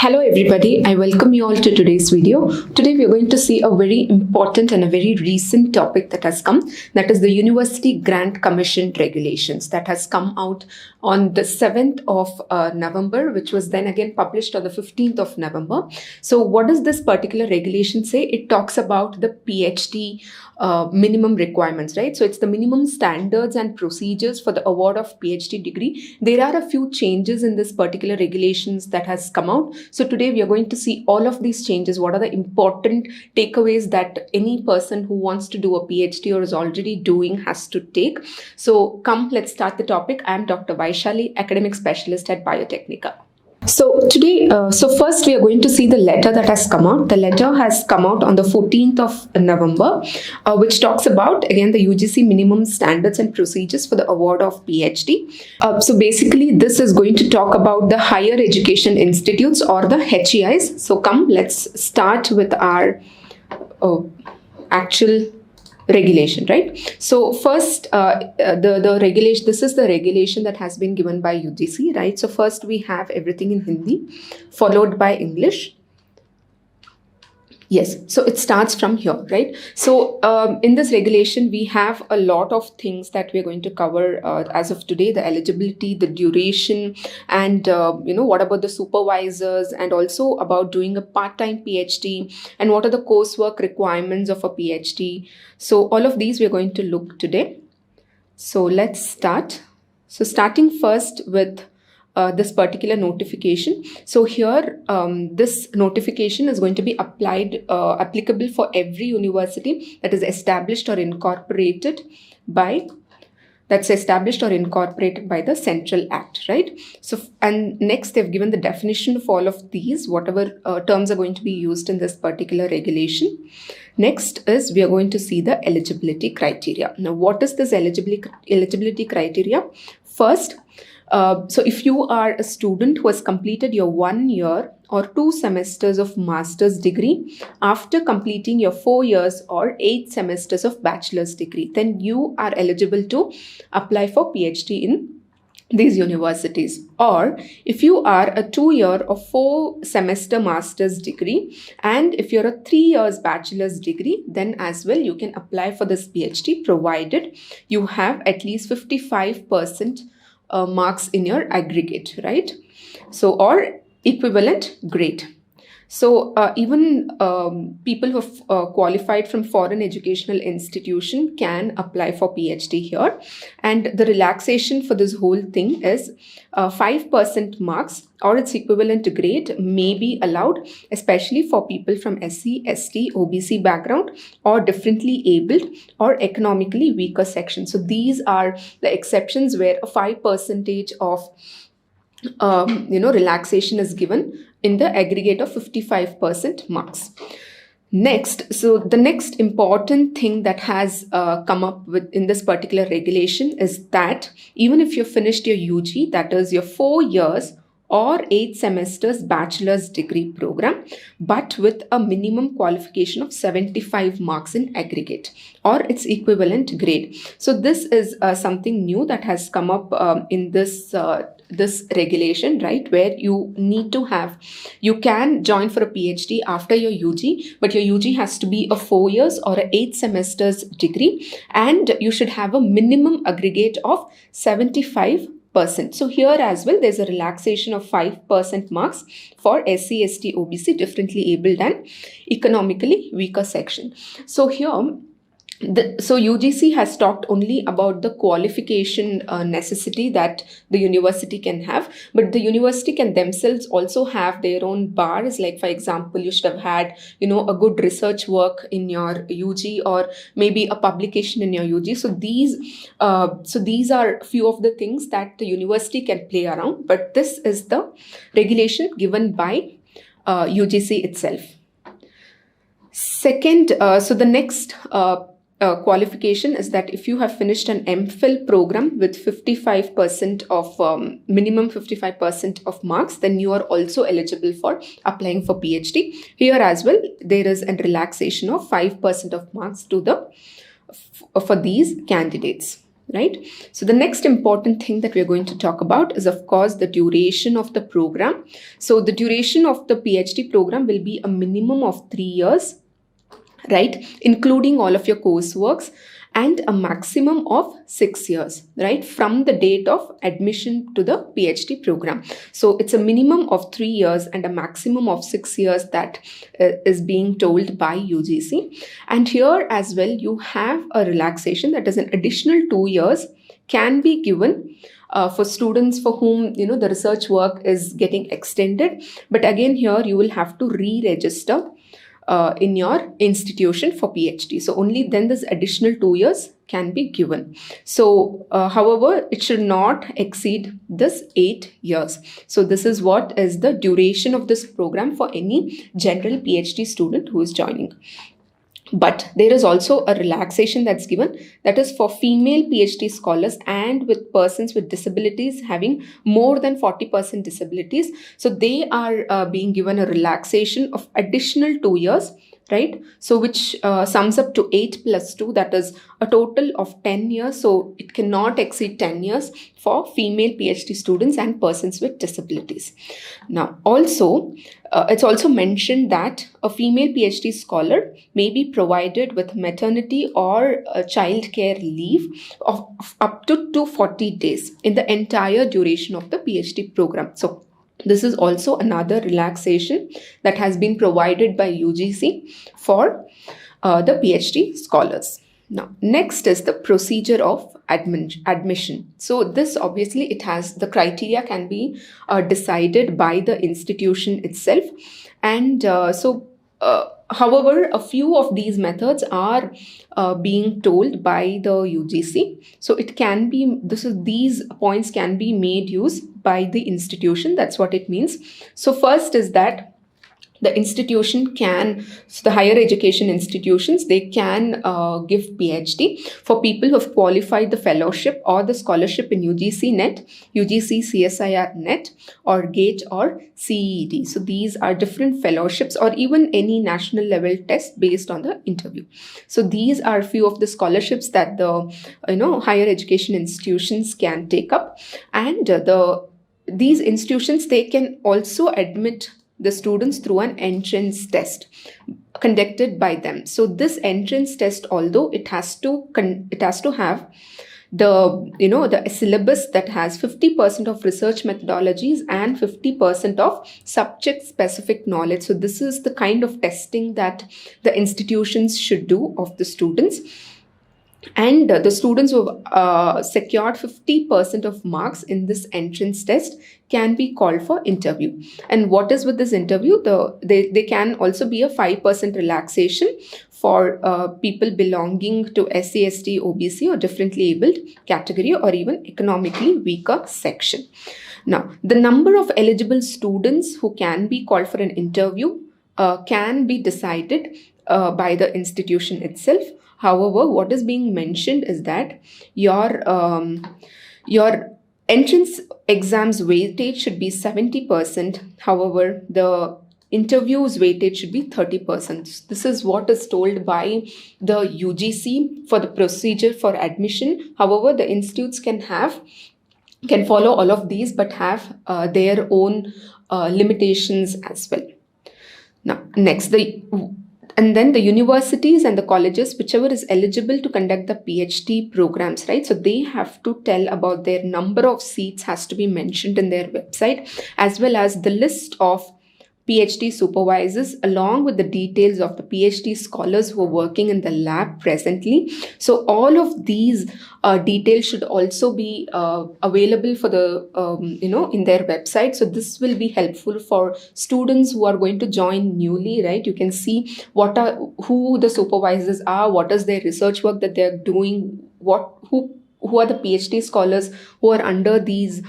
Hello everybody, I welcome you all to today's video. Today we are going to see a very important and a very recent topic that has come, that is the University Grant Commission regulations that has come out on the 7th of November, which was then again published on the 15th of November. So what does this particular regulation say? It talks about the PhD minimum requirements, right? So it's the minimum standards and procedures for the award of PhD degree. There are a few changes in this particular regulations that has come out. So today we are going to see all of these changes. What are the important takeaways that any person who wants to do a PhD or is already doing has to take? So come, let's start the topic. I am Dr. Vaishali, Academic Specialist at Biotechnica. So today, first we are going to see the letter that has come out. The letter has come out on the 14th of November, which talks about, again, the UGC minimum standards and procedures for the award of PhD. So basically, this is going to talk about the higher education institutes or the HEIs. So come, let's start with our actual regulation, right? So first, the regulation, this is the regulation that has been given by UGC, right? So first we have everything in Hindi, followed by English. Yes, so it starts from here, right? So in this regulation, we have a lot of things that we're going to cover as of today: the eligibility, the duration, and what about the supervisors, and also about doing a part-time PhD, and what are the coursework requirements of a PhD. So all of these we're going to look today. So let's start. So starting first with this particular notification. So here, this notification is going to be applicable for every university that is established or incorporated by the Central Act, right? So, and next they've given the definition of all of these, whatever terms are going to be used in this particular regulation. Next is we are going to see the eligibility criteria. Now, what is this eligibility criteria? First, so if you are a student who has completed your 1 year or 2 semesters of master's degree after completing your 4 years or 8 semesters of bachelor's degree, then you are eligible to apply for PhD in these universities. Or if you are a 2 year or 4 semester master's degree, and if you're a 3 years bachelor's degree, then as well you can apply for this PhD, provided you have at least 55% marks in your aggregate, right? So, or equivalent grade. So even people who have qualified from foreign educational institution can apply for PhD here. And the relaxation for this whole thing is 5% marks or its equivalent grade may be allowed, especially for people from SC, ST, OBC background, or differently abled or economically weaker section. So these are the exceptions where a 5% of relaxation is given in the aggregate of 55% marks. Next, so the next important thing that has come up with in this particular regulation is that even if you finished your UG, that is your 4 years or 8 semesters bachelor's degree program, but with a minimum qualification of 75 marks in aggregate or its equivalent grade. So this is something new that has come up in this regulation, right, where you need to have, you can join for a PhD after your UG, but your UG has to be a 4 years or a 8 semesters degree, and you should have a minimum aggregate of 75%. So here as well, there's a relaxation of 5% marks for SC, ST, OBC, differently abled and economically weaker section. So here, so UGC has talked only about the qualification necessity that the university can have, but the university can themselves also have their own bars. Like, for example, you should have had, a good research work in your UG, or maybe a publication in your UG. So these are few of the things that the university can play around, but this is the regulation given by UGC itself. Second, so the next qualification is that if you have finished an MPhil program with 55% of minimum 55% of marks, then you are also eligible for applying for PhD. Here as well, there is a relaxation of 5% of marks to the for these candidates. right? So the next important thing that we're going to talk about is, of course, the duration of the program. So the duration of the PhD program will be a minimum of 3 years, right, including all of your courseworks, and a maximum of 6 years, right, from the date of admission to the PhD program. So it's a minimum of 3 years and a maximum of 6 years that is being told by UGC. And here as well, you have a relaxation, that is an additional 2 years can be given for students for whom the research work is getting extended. But again, here you will have to re-register in your institution for PhD. So only then this additional 2 years can be given. So however, it should not exceed this 8 years. So this is what is the duration of this program for any general PhD student who is joining. But there is also a relaxation that's given, that is for female PhD scholars and with persons with disabilities having more than 40% disabilities. So they are being given a relaxation of additional 2 years, right? So which sums up to 8 plus 2, that is a total of 10 years. So it cannot exceed 10 years for female PhD students and persons with disabilities. Now, also, it's also mentioned that a female PhD scholar may be provided with maternity or child care leave of up to 240 days in the entire duration of the PhD program. So this is also another relaxation that has been provided by UGC for the PhD scholars. Now, next is the procedure of admission. So this obviously it has the criteria can be decided by the institution itself. And however, a few of these methods are being told by the UGC. So it can be, these points can be made use by the institution. That's what it means. So first is that the institution can, so the higher education institutions, they can give PhD for people who have qualified the fellowship or the scholarship in UGC NET, UGC CSIR NET, or GATE or CED. So these are different fellowships or even any national level test based on the interview. So these are few of the scholarships that the higher education institutions can take up, and these institutions, they can also admit the students through an entrance test conducted by them. So this entrance test, although it has to have the syllabus that has 50% of research methodologies and 50% of subject specific knowledge. So this is the kind of testing that the institutions should do of the students. And the students who have secured 50% of marks in this entrance test can be called for interview. And what is with this interview? They can also be a 5% relaxation for people belonging to SC, ST, OBC or differently abled category or even economically weaker section. Now, the number of eligible students who can be called for an interview can be decided by the institution itself. However, what is being mentioned is that your entrance exams weightage should be 70%. However, the interviews weightage should be 30%. This is what is told by the UGC for the procedure for admission. However, the institutes can follow all of these but have their own limitations as well. Now, next, and then the universities and the colleges, whichever is eligible to conduct the PhD programs, right? So they have to tell about their number of seats has to be mentioned in their website, as well as the list of PhD supervisors along with the details of the PhD scholars who are working in the lab presently. So all of these details should also be available for the in their website. So this will be helpful for students who are going to join newly, right? You can see who the supervisors are, what is their research work that they're doing, who are the PhD scholars who are under these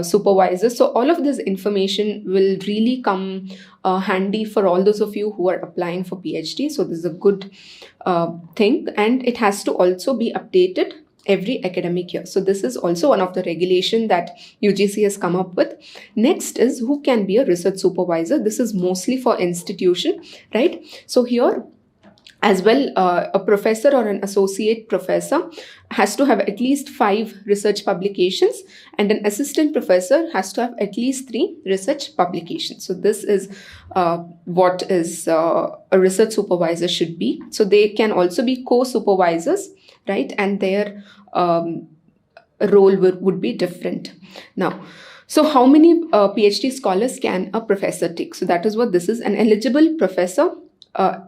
supervisors. So all of this information will really come handy for all those of you who are applying for PhD. So this is a good thing, and it has to also be updated every academic year. So this is also one of the regulation that UGC has come up with. Next is who can be a research supervisor. This is mostly for institution, right? So here As well, a professor or an associate professor has to have at least 5 research publications, and an assistant professor has to have at least 3 research publications. So this is what is a research supervisor should be. So they can also be co-supervisors, right? And their role would be different. Now, so how many PhD scholars can a professor take? So that is what this is. An eligible professor,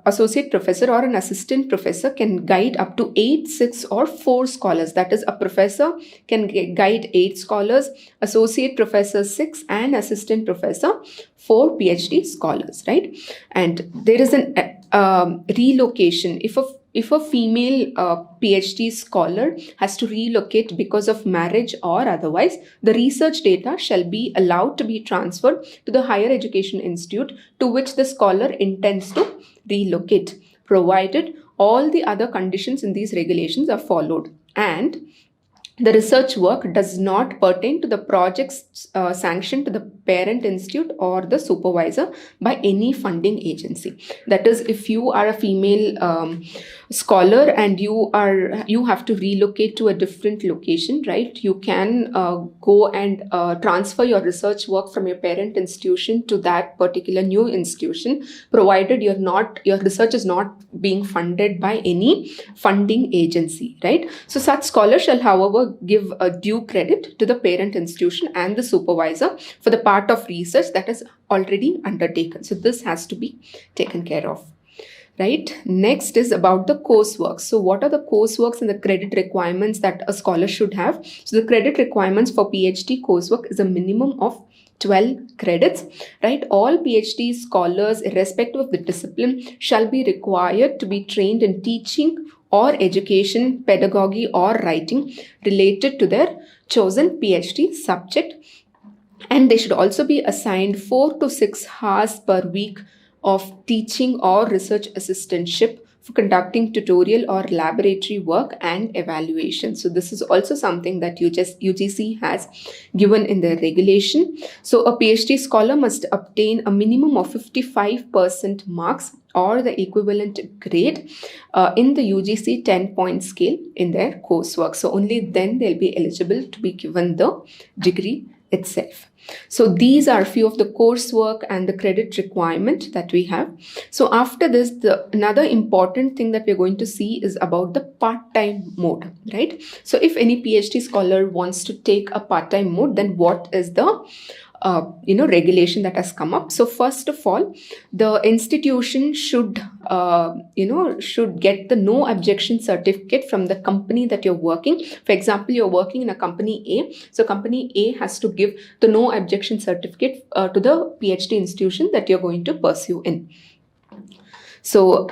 associate professor, or an assistant professor can guide up to 8, 6, or 4 scholars. That is, a professor can guide 8 scholars, associate professor 6, and assistant professor 4 PhD scholars, right? And there is an relocation. If a female PhD scholar has to relocate because of marriage or otherwise, the research data shall be allowed to be transferred to the higher education institute to which the scholar intends to relocate, provided all the other conditions in these regulations are followed, and the research work does not pertain to the projects sanctioned to the parent institute or the supervisor by any funding agency. That is, if you are a female scholar and you have to relocate to a different location, right? You can go and transfer your research work from your parent institution to that particular new institution, provided your research is not being funded by any funding agency, right? So such scholars shall, however, give a due credit to the parent institution and the supervisor for the part of research that is already undertaken. So this has to be taken care of. Right. Next is about the coursework. So what are the courseworks and the credit requirements that a scholar should have? So the credit requirements for PhD coursework is a minimum of 12 credits, right? All PhD scholars, irrespective of the discipline, shall be required to be trained in teaching or education, pedagogy, or writing related to their chosen PhD subject. And they should also be assigned 4 to 6 hours per week of teaching or research assistantship for conducting tutorial or laboratory work and evaluation. So this is also something that UGC has given in their regulation. So a PhD scholar must obtain a minimum of 55% marks or the equivalent grade in the UGC 10-point scale in their coursework. So only then they'll be eligible to be given the degree itself. So these are a few of the coursework and the credit requirement that we have. So after this, another important thing that we're going to see is about the part-time mode, right? So if any PhD scholar wants to take a part-time mode, then what is the regulation that has come up? So first of all, the institution should get the no objection certificate from the company that you're working. For example, you're working in a company A. So company A has to give the no objection certificate to the PhD institution that you're going to pursue in. So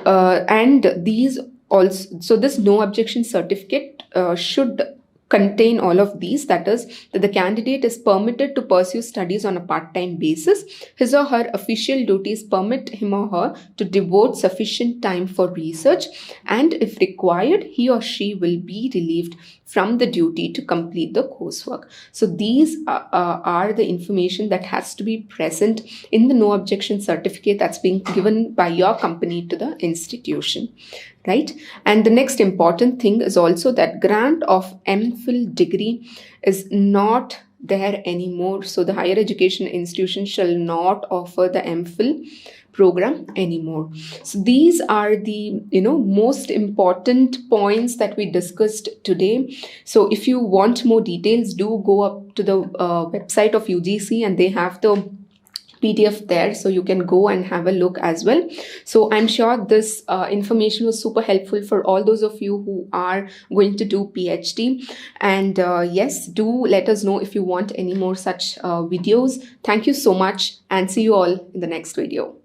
this no objection certificate should contain all of these. That is, that the candidate is permitted to pursue studies on a part-time basis. His or her official duties permit him or her to devote sufficient time for research, and if required, he or she will be relieved from the duty to complete the coursework. So these are the information that has to be present in the no objection certificate that's being given by your company to the institution. Right? And the next important thing is also that grant of MPhil degree is not there anymore. So the higher education institution shall not offer the MPhil program anymore. So these are the most important points that we discussed today. So if you want more details, do go up to the website of UGC, and they have the PDF there, so you can go and have a look as well. So I'm sure this information was super helpful for all those of you who are going to do PhD. And yes, do let us know if you want any more such videos. Thank you so much, and see you all in the next video.